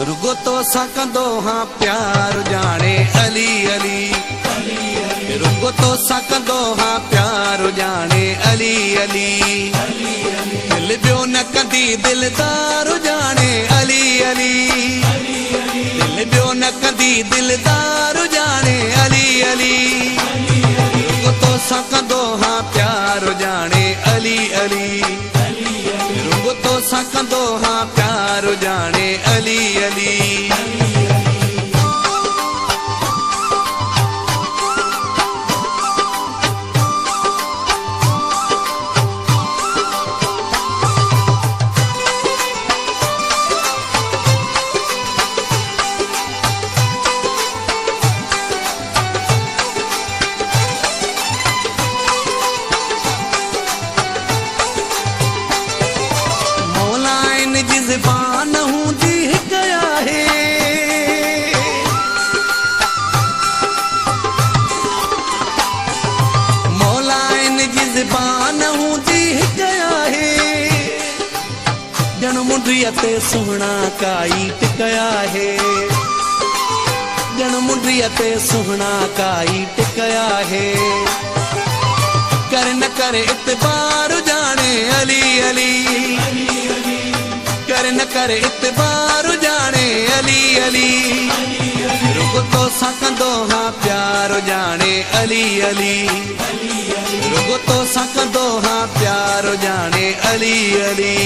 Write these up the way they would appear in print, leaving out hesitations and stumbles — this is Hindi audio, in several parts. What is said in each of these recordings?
रुगो तो सकंदो हाँ प्यार जाने अली अली, रुगो तो सकंदो हाँ प्यार जाने अली अली, दिल बियो न कंदी दिलदार जाने अली अली, दिल बियो न कंदी दिलदार जाने अली अली, रुगो तो सकंदो हाँ प्यार जाने अली अली, रुगो तो सकंदो हाँ प्यार जाने अली अली। ज़बान हूंदी गया है, मौला इन जी ज़बान हूंदी गया है, ॼण मुंडीअ ते सुहिणा काई टिकया है, ॼण मुंडीअ ते सुहिणा काई टिकया है, कर न करे इतबार जाने अली अली, कर न करे इतबार जाने अली अली, रुगो तो सकंदो हाँ प्यार जाने अली अली, रुगो तो सकंदो हाँ प्यार जाने अली अली।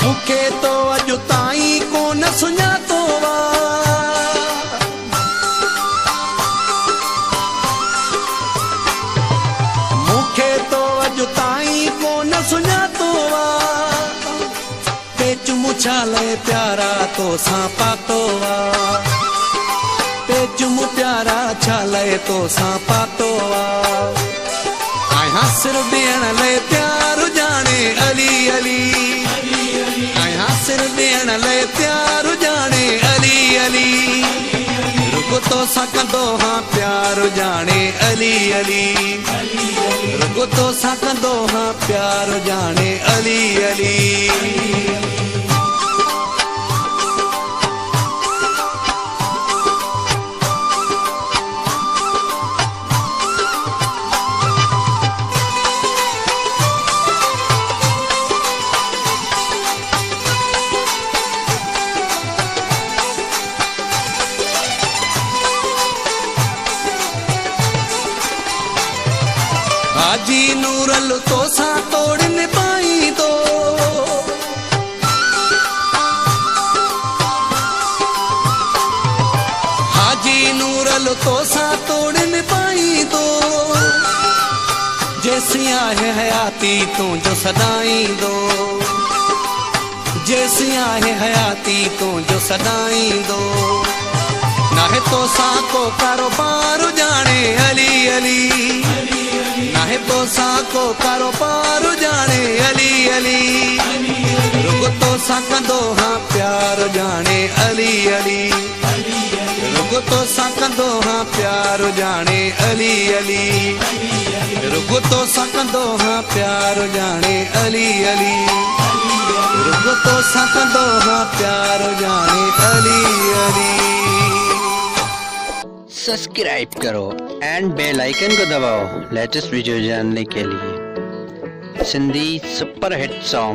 मूंखे तो अॼु ताईं कोन सुञातो वा, मूंखे तो अॼु ताईं कोन सुञातो वा, पेच मुछाले प्यारा तो सां पातो वा, पेच मु प्यारा छाले तो सां पातो वा, आहियां सिर ॾियण लाइ प्यार जाने अली अली, सिर ॾियण लाइ प्यार जाने अली अली, रुगो तो सकंदो हाँ प्यार जाने अली अली, रुगो तो सकंदो हाँ प्यार जाने अली अली। हाजी नूरल तो सा तोड़ न पाई दो, हाजी नूरल तो सा तोड़ न पाई दो, जैसी आहे हयाती तू जो सदाई दो, जैसी आहे हयाती तू जो सदाई दो, ना है तो सा को कारोबार जाने अली अली, नाहे तो साको कारोबार जाने अली अली, रुगो तो सकंदो हाँ प्यार जाने अली अली, रुगो तो सकंदो हाँ प्यार जाने अली अली, रुगो तो सकंदो हाँ प्यार जाने अली अली, रुगो तो सकंदो हाँ प्यार जाने अली अली। सब्सक्राइब करो एंड बेल आइकन को दबाओ लेटेस्ट वीडियो जानने के लिए। Sindhi super hit song